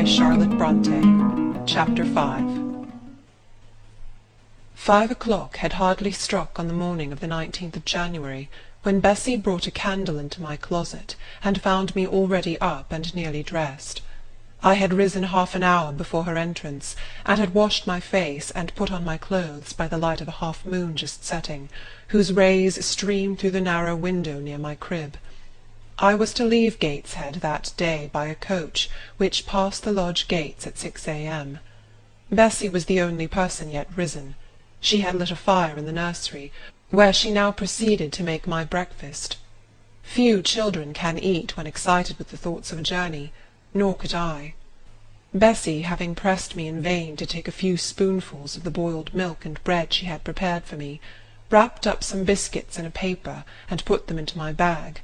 by Charlotte Bronte. Chapter 5. 5 o'clock had hardly struck on the morning of the 19th of January, when Bessie brought a candle into my closet, and found me already up and nearly dressed. I had risen half an hour before her entrance, and had washed my face and put on my clothes by the light of a half-moon just setting, whose rays streamed through the narrow window near my crib. I was to leave Gateshead that day by a coach, which passed the lodge gates at 6 a.m. Bessie was the only person yet risen. She had lit a fire in the nursery, where she now proceeded to make my breakfast. Few children can eat when excited with the thoughts of a journey, nor could I. Bessie, having pressed me in vain to take a few spoonfuls of the boiled milk and bread she had prepared for me, wrapped up some biscuits in a paper and put them into my bag.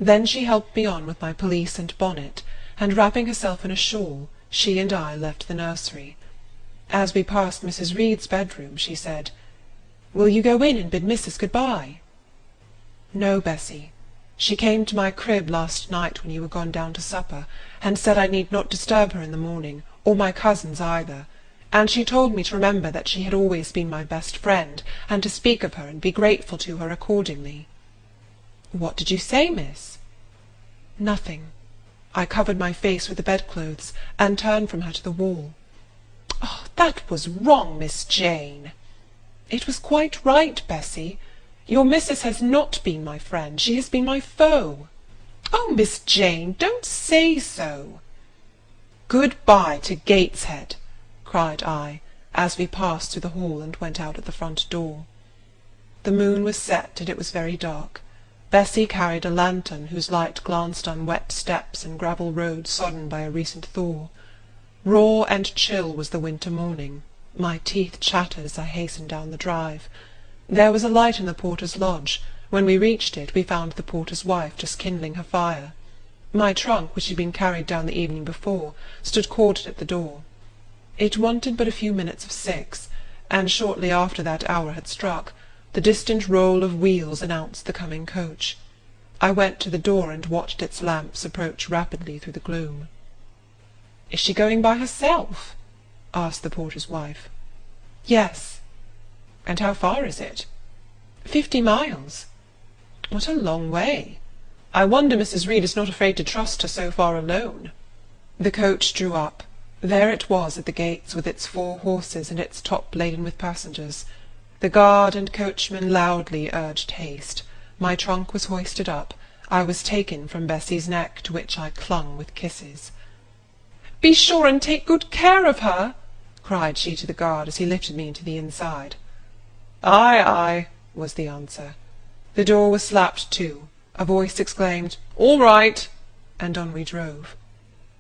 Then she helped me on with my pelisse and bonnet, and wrapping herself in a shawl, she and I left the nursery. As we passed Mrs. Reed's bedroom, she said, "Will you go in and bid Missus good-bye?" "No, Bessie. She came to my crib last night when you were gone down to supper, and said I need not disturb her in the morning, or my cousins either, and she told me to remember that she had always been my best friend, and to speak of her and be grateful to her accordingly." "What did you say, miss?" "Nothing. I covered my face with the bedclothes, and turned from her to the wall." "Oh, that was wrong, Miss Jane." "It was quite right, Bessie. Your missus has not been my friend, she has been my foe." "Oh, Miss Jane, don't say so." "Good-bye to Gateshead," cried I, as we passed through the hall and went out at the front door. The moon was set, and it was very dark. Bessie carried a lantern, whose light glanced on wet steps and gravel roads sodden by a recent thaw. Raw and chill was the winter morning. My teeth chattered as I hastened down the drive. There was a light in the porter's lodge. When we reached it, we found the porter's wife just kindling her fire. My trunk, which had been carried down the evening before, stood corded at the door. It wanted but a few minutes of 6, and shortly after that hour had struck, the distant roll of wheels announced the coming coach. I went to the door and watched its lamps approach rapidly through the gloom. "Is she going by herself?" asked the porter's wife. "Yes." "And how far is it?" 50 miles. "What a long way! I wonder Mrs. Reed is not afraid to trust her so far alone." The coach drew up. There it was at the gates, with its 4 horses and its top laden with passengers. The guard and coachman loudly urged haste. My trunk was hoisted up. I was taken from Bessie's neck, to which I clung with kisses. "Be sure and take good care of her," cried she to the guard, as he lifted me into the inside. "Aye, aye," was the answer. The door was slapped to. A voice exclaimed, "All right," and on we drove.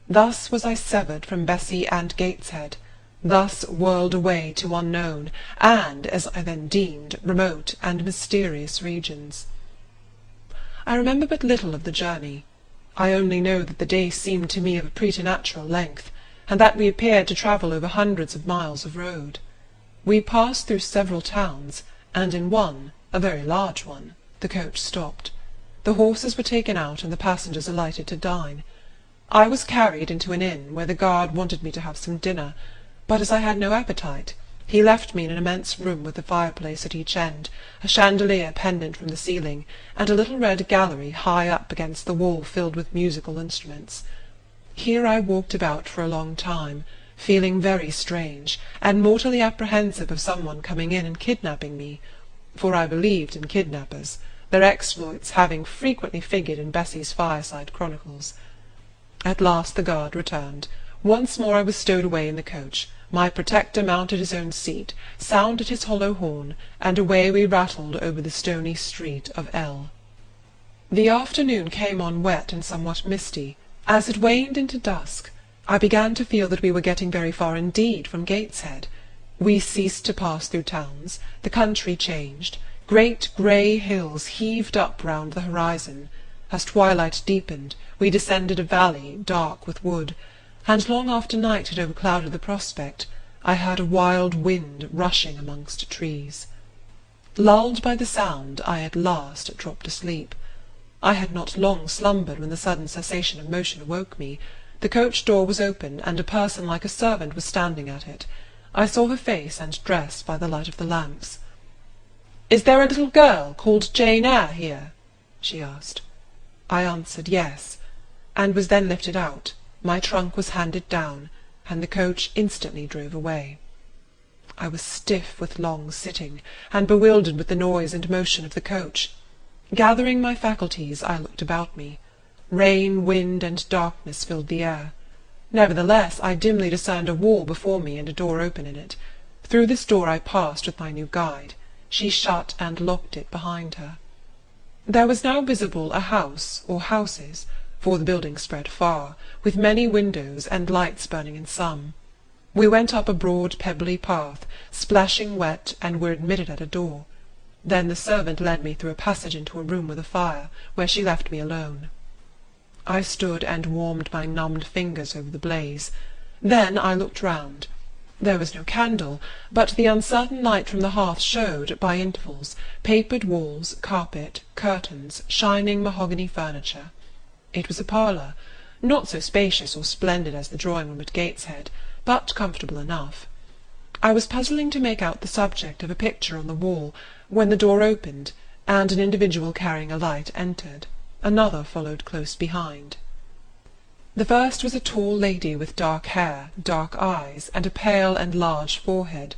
Thus was I severed from Bessie and Gateshead, thus whirled away to unknown, and, as I then deemed, remote and mysterious regions. I remember but little of the journey. I only know that the day seemed to me of a preternatural length, and that we appeared to travel over hundreds of miles of road. We passed through several towns, and in one, a very large one, the coach stopped. The horses were taken out, and the passengers alighted to dine. I was carried into an inn, where the guard wanted me to have some dinner, but as I had no appetite, he left me in an immense room with a fireplace at each end, a chandelier pendant from the ceiling, and a little red gallery high up against the wall filled with musical instruments. Here I walked about for a long time, feeling very strange, and mortally apprehensive of someone coming in and kidnapping me, for I believed in kidnappers, their exploits having frequently figured in Bessie's fireside chronicles. At last the guard returned. Once more I was stowed away in the coach. My protector mounted his own seat, sounded his hollow horn, and away we rattled over the stony street of L. The afternoon came on wet and somewhat misty. As it waned into dusk, I began to feel that we were getting very far indeed from Gateshead. We ceased to pass through towns, the country changed, great grey hills heaved up round the horizon. As twilight deepened, we descended a valley dark with wood, and long after night had overclouded the prospect, I heard a wild wind rushing amongst trees. Lulled by the sound, I at last dropped asleep. I had not long slumbered when the sudden cessation of motion awoke me. The coach door was open, and a person like a servant was standing at it. I saw her face and dress by the light of the lamps. "Is there a little girl called Jane Eyre here?" she asked. I answered yes, and was then lifted out. My trunk was handed down, and the coach instantly drove away. I was stiff with long sitting, and bewildered with the noise and motion of the coach. Gathering my faculties, I looked about me. Rain, wind, and darkness filled the air. Nevertheless, I dimly discerned a wall before me and a door open in it. Through this door I passed with my new guide. She shut and locked it behind her. There was now visible a house, or houses, for the building spread far, with many windows and lights burning in some. We went up a broad pebbly path, splashing wet, and were admitted at a door. Then the servant led me through a passage into a room with a fire, where she left me alone. I stood and warmed my numbed fingers over the blaze. Then I looked round. There was no candle, but the uncertain light from the hearth showed, by intervals, papered walls, carpet, curtains, shining mahogany furniture. It was a parlour, not so spacious or splendid as the drawing-room at Gateshead, but comfortable enough. I was puzzling to make out the subject of a picture on the wall, when the door opened, and an individual carrying a light entered. Another followed close behind. The first was a tall lady with dark hair, dark eyes, and a pale and large forehead.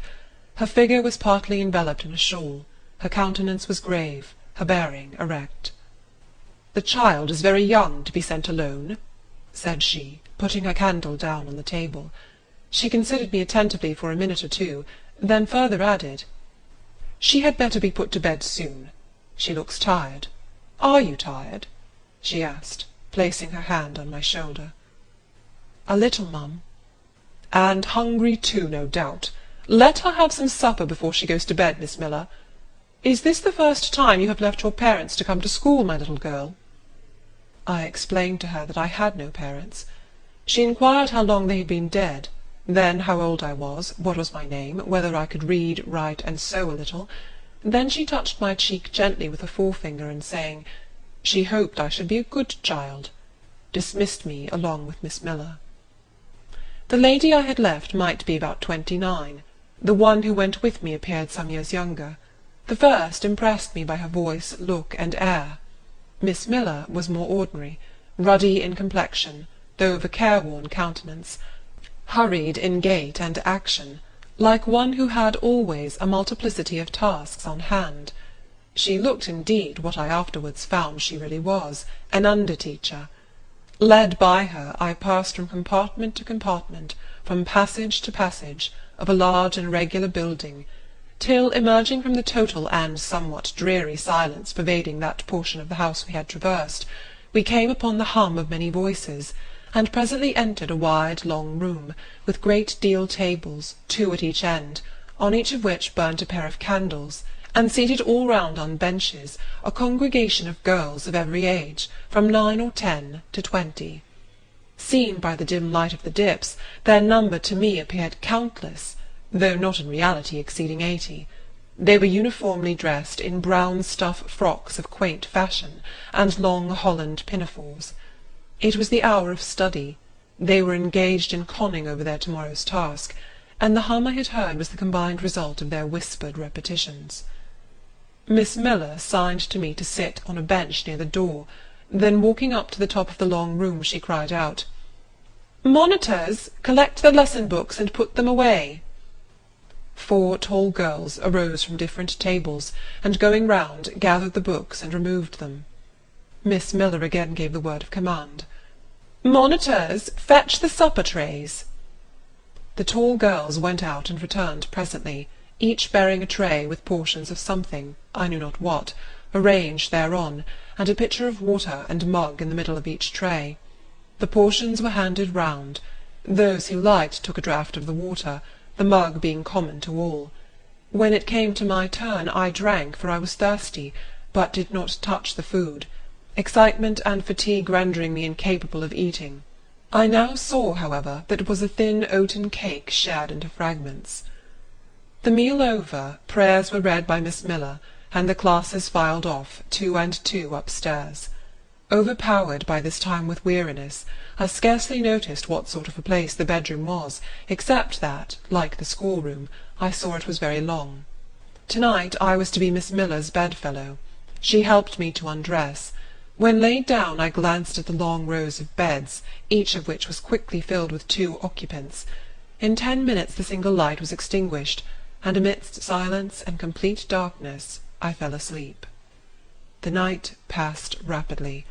Her figure was partly enveloped in a shawl. Her countenance was grave, her bearing erect. "The child is very young to be sent alone," said she, putting her candle down on the table. She considered me attentively for a minute or two, then further added, "She had better be put to bed soon. She looks tired. Are you tired?" she asked, placing her hand on my shoulder. "A little, mum." "And hungry too, no doubt. Let her have some supper before she goes to bed, Miss Miller. Is this the first time you have left your parents to come to school, my little girl?" I explained to her that I had no parents. She inquired how long they had been dead, then how old I was, what was my name, whether I could read, write, and sew a little. Then she touched my cheek gently with her forefinger, and saying, she hoped I should be a good child, dismissed me along with Miss Miller. The lady I had left might be about 29. The one who went with me appeared some years younger. The first impressed me by her voice, look, and air. Miss Miller was more ordinary, ruddy in complexion, though of a careworn countenance, hurried in gait and action, like one who had always a multiplicity of tasks on hand. She looked indeed what I afterwards found she really was, an under-teacher. Led by her, I passed from compartment to compartment, from passage to passage, of a large and regular building, till, emerging from the total and somewhat dreary silence pervading that portion of the house we had traversed, we came upon the hum of many voices, and presently entered a wide long room, with great deal tables, 2 at each end, on each of which burnt a pair of candles, and seated all round on benches, a congregation of girls of every age, from 9 or 10 to 20. Seen by the dim light of the dips, their number to me appeared countless, though not in reality exceeding 80. They were uniformly dressed in brown stuff frocks of quaint fashion, and long holland pinafores. It was the hour of study. They were engaged in conning over their tomorrow's task, and the hum I had heard was the combined result of their whispered repetitions. Miss Miller signed to me to sit on a bench near the door. Then walking up to the top of the long room, she cried out, "Monitors, collect the lesson-books and put them away." 4 tall girls arose from different tables, and going round, gathered the books and removed them. Miss Miller again gave the word of command, "Monitors, fetch the supper-trays." The tall girls went out and returned presently, each bearing a tray with portions of something, I knew not what, arranged thereon, and a pitcher of water and mug in the middle of each tray. The portions were handed round. Those who liked took a draught of the water, the mug being common to all. When it came to my turn, I drank, for I was thirsty, but did not touch the food, excitement and fatigue rendering me incapable of eating. I now saw, however, that it was a thin oaten cake shared into fragments. The meal over, prayers were read by Miss Miller, and the classes filed off, 2 and 2, upstairs. Overpowered by this time with weariness, I scarcely noticed what sort of a place the bedroom was, except that, like the schoolroom, I saw it was very long. To-night I was to be Miss Miller's bedfellow. She helped me to undress. When laid down I glanced at the long rows of beds, each of which was quickly filled with 2 occupants. In 10 minutes the single light was extinguished, and amidst silence and complete darkness I fell asleep. The night passed rapidly.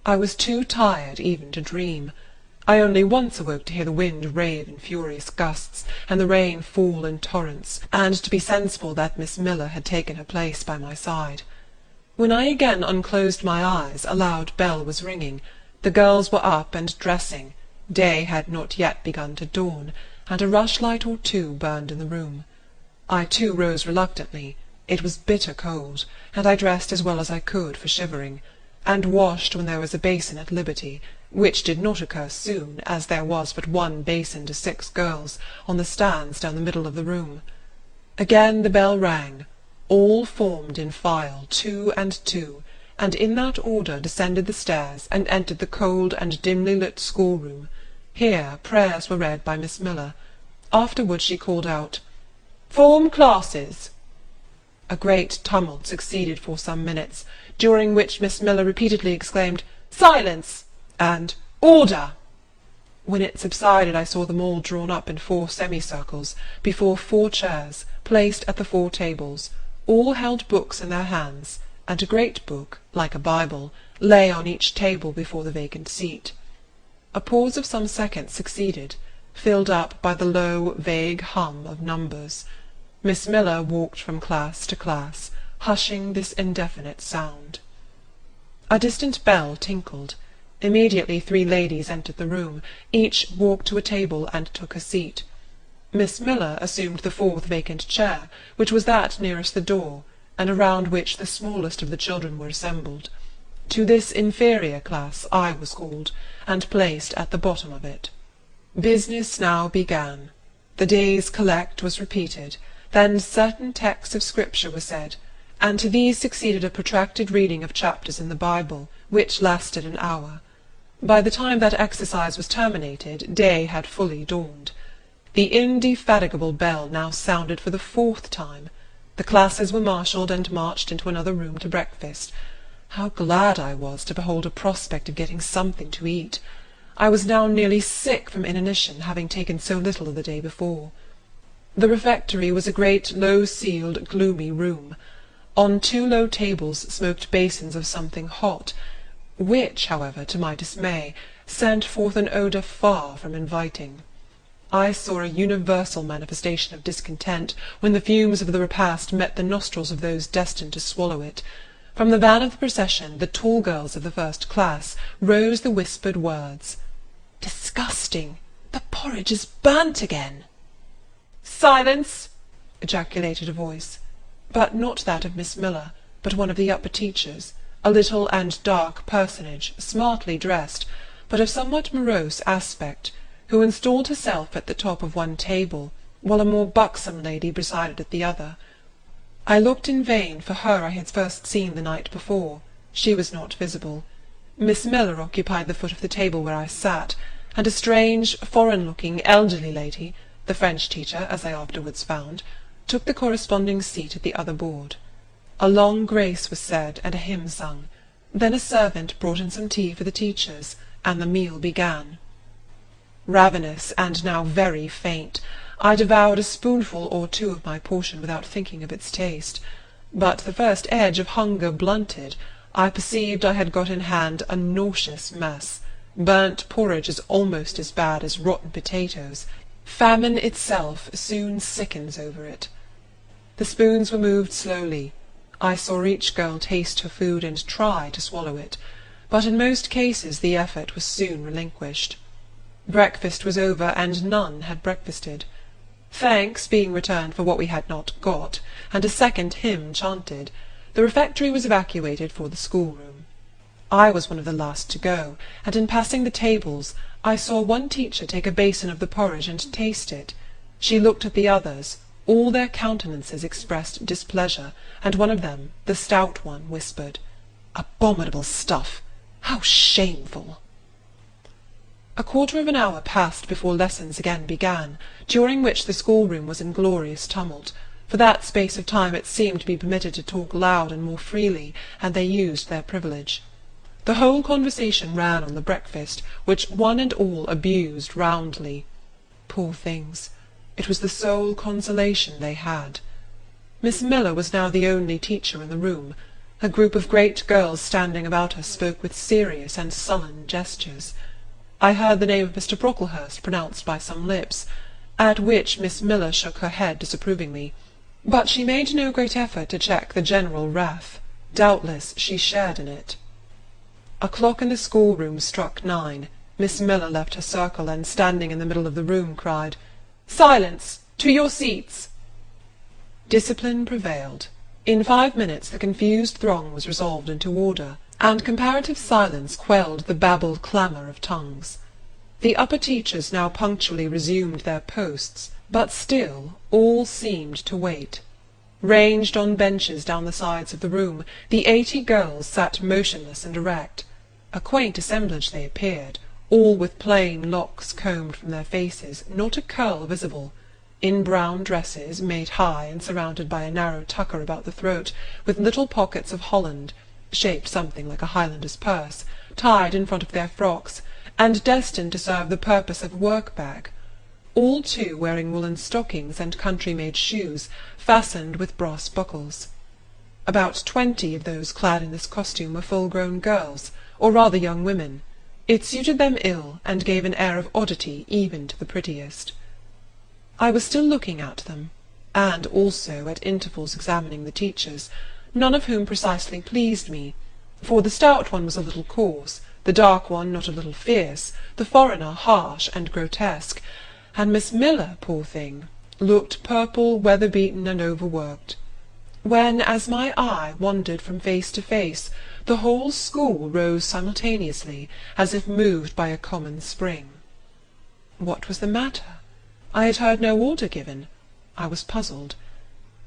I was too tired even to dream. I only once awoke to hear the wind rave in furious gusts, and the rain fall in torrents, and to be sensible that Miss Miller had taken her place by my side. When I again unclosed my eyes, a loud bell was ringing. The girls were up and dressing. Day had not yet begun to dawn, and a rushlight or 2 burned in the room. I too rose reluctantly. It was bitter cold, and I dressed as well as I could for shivering, and washed when there was a basin at liberty, which did not occur soon, as there was but 1 basin to 6 girls, on the stands down the middle of the room. Again the bell rang. All formed in file, 2 and 2, and in that order descended the stairs and entered the cold and dimly lit schoolroom. Here prayers were read by Miss Miller. Afterwards she called out, "Form classes!" A great tumult succeeded for some minutes, during which Miss Miller repeatedly exclaimed, "Silence!" and "Order!" When it subsided I saw them all drawn up in 4 semicircles, before 4 chairs, placed at the 4 tables. All held books in their hands, and a great book, like a Bible, lay on each table before the vacant seat. A pause of some seconds succeeded, filled up by the low, vague hum of numbers. Miss Miller walked from class to class, hushing this indefinite sound. A distant bell tinkled. Immediately 3 ladies entered the room. Each walked to a table and took a seat. Miss Miller assumed the 4th vacant chair, which was that nearest the door, and around which the smallest of the children were assembled. To this inferior class I was called, and placed at the bottom of it. Business now began. The day's collect was repeated, then certain texts of Scripture were said, and to these succeeded a protracted reading of chapters in the Bible, which lasted an hour. By the time that exercise was terminated, day had fully dawned. The indefatigable bell now sounded for the 4th time. The classes were marshalled and marched into another room to breakfast. How glad I was to behold a prospect of getting something to eat! I was now nearly sick from inanition, having taken so little of the day before. The refectory was a great, low-ceiled, gloomy room. On 2 low tables smoked basins of something hot, which, however, to my dismay, sent forth an odour far from inviting. I saw a universal manifestation of discontent when the fumes of the repast met the nostrils of those destined to swallow it. From the van of the procession, the tall girls of the 1st class, rose the whispered words, "Disgusting! The porridge is burnt again!" "Silence!" ejaculated a voice, but not that of Miss Miller, but one of the upper teachers, a little and dark personage, smartly dressed, but of somewhat morose aspect, who installed herself at the top of one table, while a more buxom lady presided at the other. I looked in vain for her I had first seen the night before. She was not visible. Miss Miller occupied the foot of the table where I sat, and a strange, foreign-looking, elderly lady, the French teacher, as I afterwards found, took the corresponding seat at the other board. A long grace was said, and a hymn sung. Then a servant brought in some tea for the teachers, and the meal began. Ravenous, and now very faint, I devoured a spoonful or 2 of my portion without thinking of its taste. But the first edge of hunger blunted, I perceived I had got in hand a nauseous mess. Burnt porridge is almost as bad as rotten potatoes. Famine itself soon sickens over it. The spoons were moved slowly. I saw each girl taste her food and try to swallow it, but in most cases the effort was soon relinquished. Breakfast was over, and none had breakfasted. Thanks being returned for what we had not got, and a second hymn chanted, the refectory was evacuated for the schoolroom. I was one of the last to go, and in passing the tables I saw one teacher take a basin of the porridge and taste it. She looked at the others. All their countenances expressed displeasure, and one of them, the stout one, whispered, "Abominable stuff!" How shameful!" A quarter of an hour passed before lessons again began, during which the schoolroom was in glorious tumult. For that space of time it seemed to be permitted to talk loud and more freely, and they used their privilege. The whole conversation ran on the breakfast, which one and all abused roundly. Poor things! It was the sole consolation they had. Miss Miller was now the only teacher in the room. A group of great girls standing about her spoke with serious and sullen gestures. I heard the name of Mr. Brocklehurst pronounced by some lips, at which Miss Miller shook her head disapprovingly, but she made no great effort to check the general wrath. Doubtless she shared in it. A clock in the schoolroom struck 9. Miss Miller left her circle, and standing in the middle of the room, cried, "Silence! To your seats!" Discipline prevailed. In 5 minutes the confused throng was resolved into order, and comparative silence quelled the babbled clamour of tongues. The upper teachers now punctually resumed their posts, but still all seemed to wait. Ranged on benches down the sides of the room, the 80 girls sat motionless and erect. A quaint assemblage they appeared, all with plain locks combed from their faces, not a curl visible, in brown dresses, made high and surrounded by a narrow tucker about the throat, with little pockets of holland, shaped something like a Highlander's purse, tied in front of their frocks, and destined to serve the purpose of work-bag, all too wearing woollen stockings and country-made shoes, fastened with brass buckles. About 20 of those clad in this costume were full-grown girls, or rather young women. It suited them ill, and gave an air of oddity even to the prettiest. I was still looking at them, and also at intervals examining the teachers, none of whom precisely pleased me, for the stout one was a little coarse, the dark one not a little fierce, the foreigner harsh and grotesque, and Miss Miller, poor thing, looked purple, weather-beaten, and overworked. When, as my eye wandered from face to face, the whole school rose simultaneously, as if moved by a common spring. What was the matter? I had heard no order given. I was puzzled.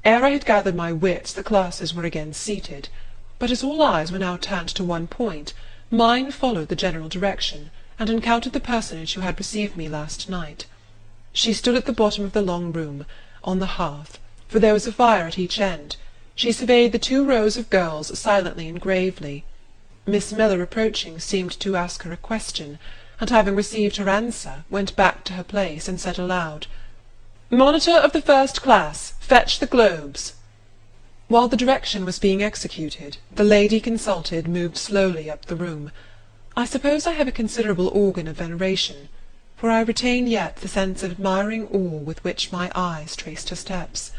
Ere I had gathered my wits, the classes were again seated, but as all eyes were now turned to one point, mine followed the general direction, and encountered the personage who had received me last night. She stood at the bottom of the long room, on the hearth, for there was a fire at each end. She surveyed the 2 rows of girls silently and gravely. Miss Miller, approaching, seemed to ask her a question, and having received her answer, went back to her place, and said aloud, "Monitor of the first class, fetch the globes." While the direction was being executed, the lady consulted moved slowly up the room. I suppose I have a considerable organ of veneration, for I retain yet the sense of admiring awe with which my eyes traced her steps.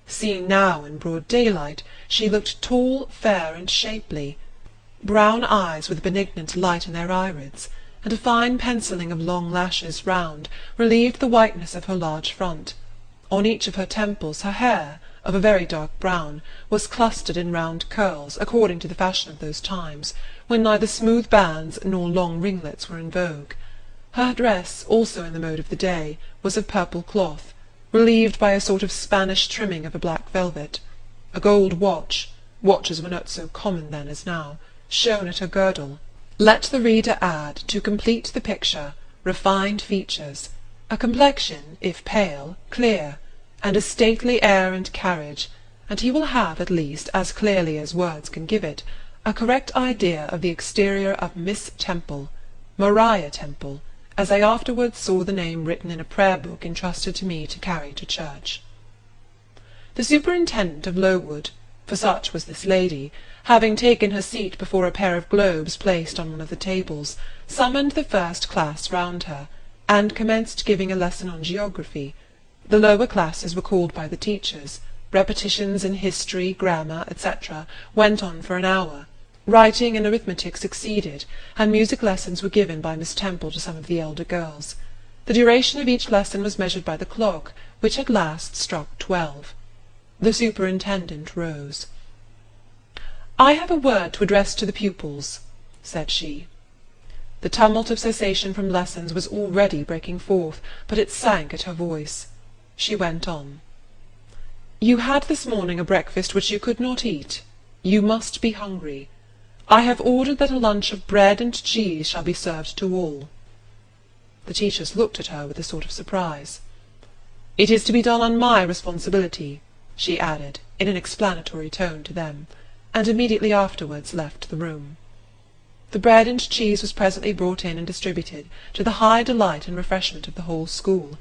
Seen now in broad daylight, she looked tall, fair, and shapely. Brown eyes with a benignant light in their irids, and a fine pencilling of long lashes round, relieved the whiteness of her large front. On each of her temples her hair, of a very dark brown, was clustered in round curls, according to the fashion of those times, when neither smooth bands nor long ringlets were in vogue. Her dress, also in the mode of the day, was of purple cloth, relieved by a sort of Spanish trimming of a black velvet. A gold watch, watches were not so common then as now, shone at her girdle. Let the reader add, to complete the picture, refined features, a complexion, if pale, clear, and a stately air and carriage, and he will have, at least, as clearly as words can give it, a correct idea of the exterior of Miss Temple, Maria Temple, as I afterwards saw the name written in a prayer-book entrusted to me to carry to church. The superintendent of Lowood, for such was this lady, having taken her seat before a pair of globes placed on one of the tables, summoned the first class round her, and commenced giving a lesson on geography. The lower classes were called by the teachers. Repetitions in history, grammar, etc., went on for an hour. Writing and arithmetic succeeded, and music lessons were given by Miss Temple to some of the elder girls. The duration of each lesson was measured by the clock, which at last struck 12. The superintendent rose. "I have a word to address to the pupils," said she. The tumult of cessation from lessons was already breaking forth, but it sank at her voice. She went on. "You had this morning a breakfast which you could not eat. You must be hungry. I have ordered that a lunch of bread and cheese shall be served to all." The teachers looked at her with a sort of surprise. "It is to be done on my responsibility," she added, in an explanatory tone to them, and immediately afterwards left the room. The bread and cheese was presently brought in and distributed, to the high delight and refreshment of the whole school.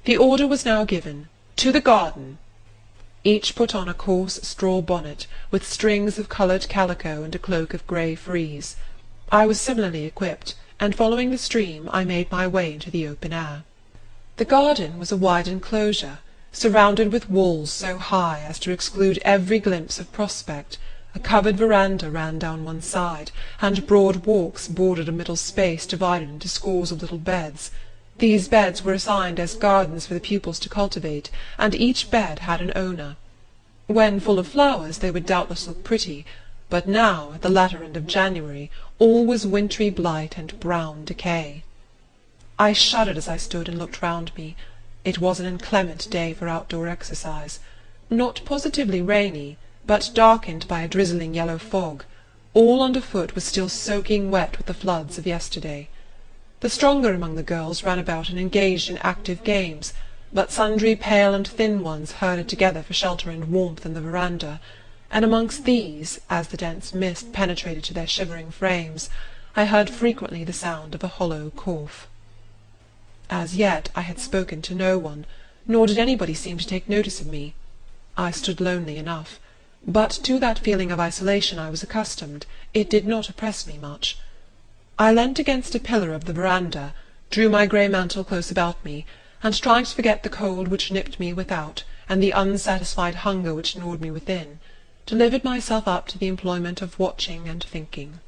The order was now given, "To the garden!" Each put on a coarse straw bonnet, with strings of coloured calico and a cloak of grey frieze. I was similarly equipped, and following the stream I made my way into the open air. The garden was a wide enclosure, surrounded with walls so high as to exclude every glimpse of prospect. A covered verandah ran down one side, and broad walks bordered a middle space divided into scores of little beds. These beds were assigned as gardens for the pupils to cultivate, and each bed had an owner. When full of flowers they would doubtless look pretty, but now, at the latter end of January, all was wintry blight and brown decay. I shuddered as I stood and looked round me. It was an inclement day for outdoor exercise, not positively rainy, but darkened by a drizzling yellow fog. All underfoot was still soaking wet with the floods of yesterday. The stronger among the girls ran about and engaged in active games, but sundry pale and thin ones herded together for shelter and warmth in the verandah, and amongst these, as the dense mist penetrated to their shivering frames, I heard frequently the sound of a hollow cough. As yet I had spoken to no one, nor did anybody seem to take notice of me. I stood lonely enough, but to that feeling of isolation I was accustomed. It did not oppress me much. I leant against a pillar of the verandah, drew my grey mantle close about me, and trying to forget the cold which nipped me without, and the unsatisfied hunger which gnawed me within, delivered myself up to the employment of watching and thinking.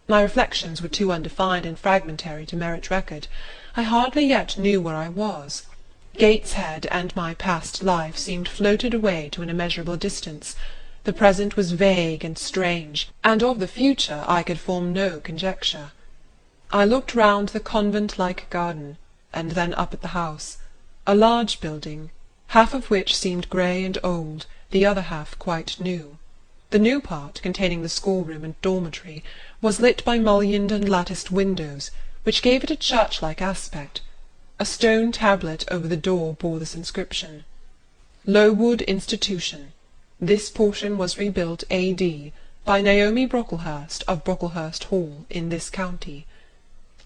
My reflections were too undefined and fragmentary to merit record. I hardly yet knew where I was. Gateshead and my past life seemed floated away to an immeasurable distance. The present was vague and strange, and of the future I could form no conjecture. I looked round the convent-like garden, and then up at the house, a large building, half of which seemed grey and old, the other half quite new. The new part, containing the schoolroom and dormitory, was lit by mullioned and latticed windows, which gave it a church-like aspect. A stone tablet over the door bore this inscription: "Lowood Institution. This portion was rebuilt A.D. by Naomi Brocklehurst of Brocklehurst Hall in this county.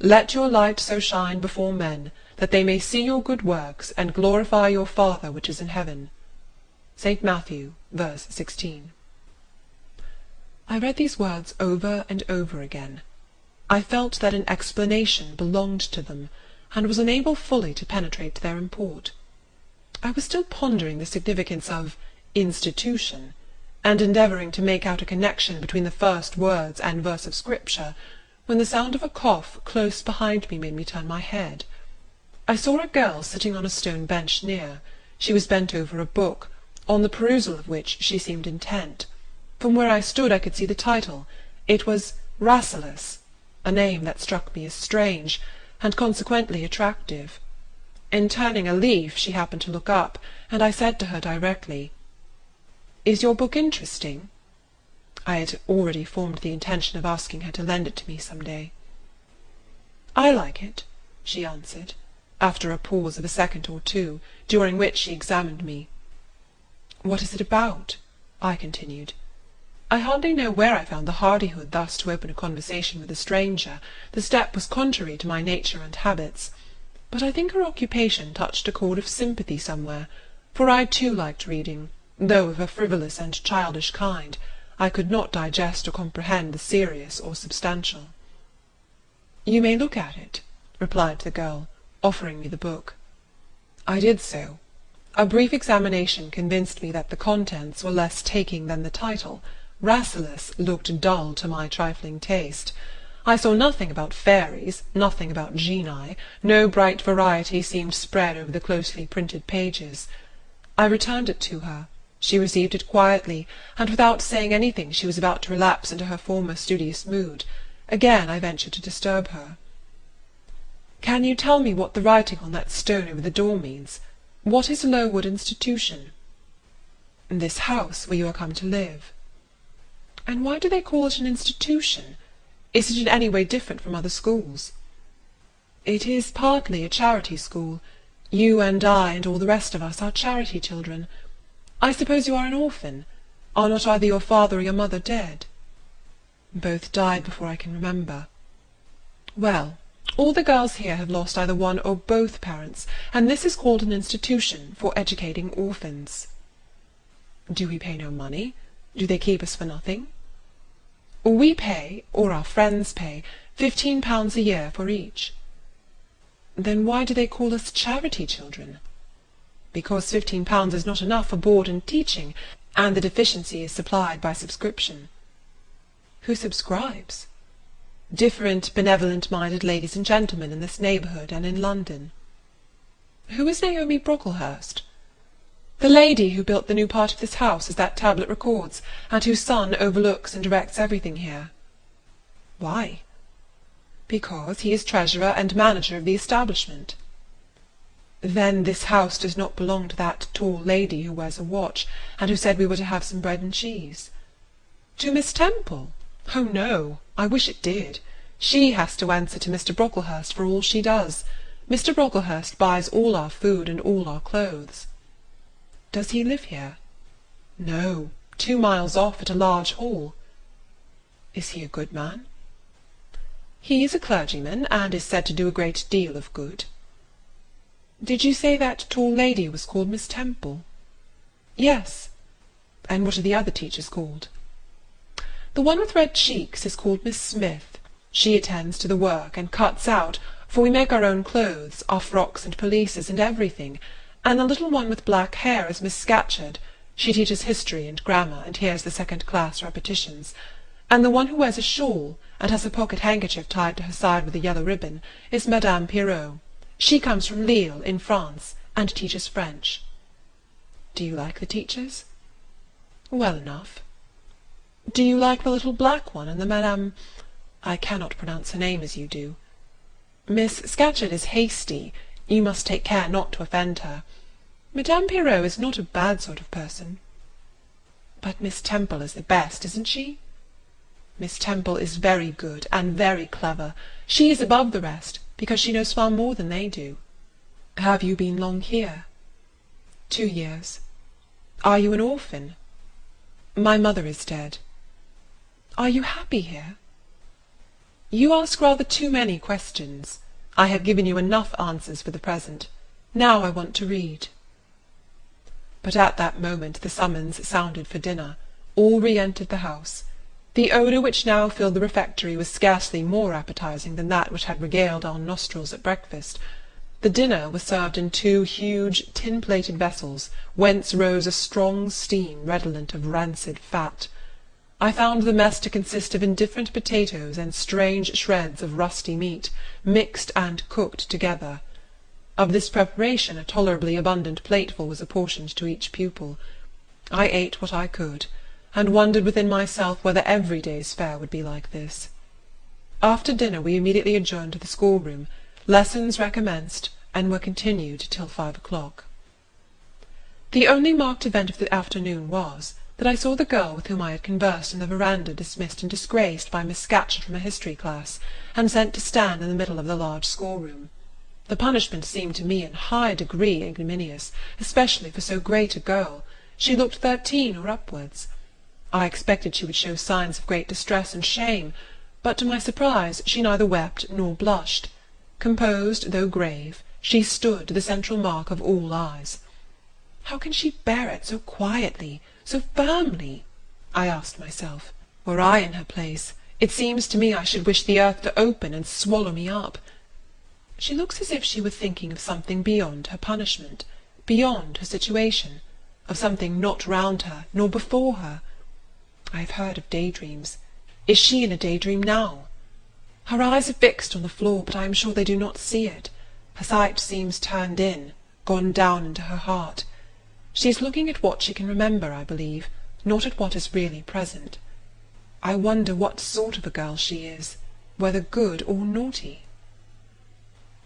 Let your light so shine before men, that they may see your good works, and glorify your Father which is in heaven." St. Matthew, verse 16. I read these words over and over again. I felt that an explanation belonged to them, and was unable fully to penetrate their import. I was still pondering the significance of institution, and endeavouring to make out a connection between the first words and verse of Scripture, when the sound of a cough close behind me made me turn my head. I saw a girl sitting on a stone bench near. She was bent over a book, on the perusal of which she seemed intent. From where I stood I could see the title. It was Rasselas, a name that struck me as strange, and consequently attractive. In turning a leaf she happened to look up, and I said to her directly, "Is your book interesting?" I had already formed the intention of asking her to lend it to me some day. "I like it," she answered, after a pause of a second or two, during which she examined me. "What is it about?" I continued. I hardly know where I found the hardihood thus to open a conversation with a stranger. The step was contrary to my nature and habits, but I think her occupation touched a chord of sympathy somewhere, for I too liked reading, though of a frivolous and childish kind. I could not digest or comprehend the serious or substantial. "You may look at it," replied the girl, offering me the book. I did so. A brief examination convinced me that the contents were less taking than the title. Rasselas looked dull to my trifling taste. I saw nothing about fairies, nothing about genii, no bright variety seemed spread over the closely printed pages. I returned it to her. She received it quietly, and without saying anything she was about to relapse into her former studious mood. Again I ventured to disturb her. "Can you tell me what the writing on that stone over the door means? What is Lowood Institution?" "This house where you are come to live." And why do they call it an institution? Is it in any way different from other schools? It is partly a charity school. You and I and all the rest of us are charity children. I suppose you are an orphan. Are not either your father or your mother dead? Both died before I can remember. Well, all the girls here have lost either one or both parents, and this is called an institution for educating orphans. Do we pay no money? Do they keep us for nothing? We pay, or our friends pay, £15 a year for each. Then why do they call us charity children? Because £15 is not enough for board and teaching, and the deficiency is supplied by subscription. Who subscribes? Different benevolent-minded ladies and gentlemen in this neighbourhood and in London. Who is Naomi Brocklehurst? The lady who built the new part of this house, as that tablet records, and whose son overlooks and directs everything here. Why? Because he is treasurer and manager of the establishment. Then this house does not belong to that tall lady who wears a watch, and who said we were to have some bread and cheese. To Miss Temple? Oh, no, I wish it did. She has to answer to Mr. Brocklehurst for all she does. Mr. Brocklehurst buys all our food and all our clothes. Does he live here? No, 2 miles off at a large hall. Is he a good man? He is a clergyman, and is said to do a great deal of good. Did you say that tall lady was called Miss Temple? Yes. And what are the other teachers called? The one with red cheeks is called Miss Smith. She attends to the work, and cuts out, for we make our own clothes, our frocks and pelisses, and everything, and the little one with black hair is Miss Scatcherd. She teaches history and grammar, and hears the second-class repetitions. And the one who wears a shawl, and has a pocket-handkerchief tied to her side with a yellow ribbon, is Madame Pirot. She comes from Lille, in France, and teaches French. Do you like the teachers? Well enough. Do you like the little black one and the Madame— I cannot pronounce her name as you do. Miss Scatcherd is hasty. You must take care not to offend her. Madame Pirot is not a bad sort of person. But Miss Temple is the best, isn't she? Miss Temple is very good and very clever. She is above the rest, because she knows far more than they do. Have you been long here? 2 years. Are you an orphan? My mother is dead. Are you happy here? You ask rather too many questions. I have given you enough answers for the present. Now I want to read. But at that moment the summons sounded for dinner. All re-entered the house. The odour which now filled the refectory was scarcely more appetizing than that which had regaled our nostrils at breakfast. The dinner was served in 2 huge tin-plated vessels, whence rose a strong steam redolent of rancid fat. I found the mess to consist of indifferent potatoes and strange shreds of rusty meat, mixed and cooked together. Of this preparation a tolerably abundant plateful was apportioned to each pupil. I ate what I could, and wondered within myself whether every day's fare would be like this. After dinner we immediately adjourned to the schoolroom. Lessons recommenced, and were continued till 5 o'clock. The only marked event of the afternoon was, that I saw the girl with whom I had conversed in the veranda dismissed and disgraced by Miss Scatcherd from a history class, and sent to stand in the middle of the large schoolroom. The punishment seemed to me in high degree ignominious, especially for so great a girl. She looked 13 or upwards. I expected she would show signs of great distress and shame, but to my surprise she neither wept nor blushed. Composed, though grave, she stood the central mark of all eyes. How can she bear it so quietly, so firmly? I asked myself. Were I in her place, it seems to me I should wish the earth to open and swallow me up. She looks as if she were thinking of something beyond her punishment, beyond her situation, of something not round her, nor before her. I have heard of daydreams. Is she in a daydream now? Her eyes are fixed on the floor, but I am sure they do not see it. Her sight seems turned in, gone down into her heart. She is looking at what she can remember, I believe, not at what is really present. I wonder what sort of a girl she is, whether good or naughty.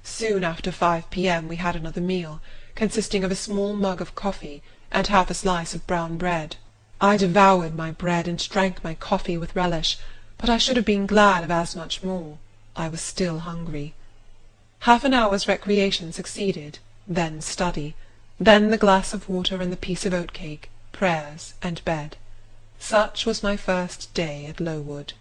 Soon after 5 p.m. we had another meal, consisting of a small mug of coffee and half a slice of brown bread. I devoured my bread and drank my coffee with relish, but I should have been glad of as much more. I was still hungry. Half an hour's recreation succeeded, then study, then the glass of water and the piece of oat-cake, prayers, and bed. Such was my first day at Lowood.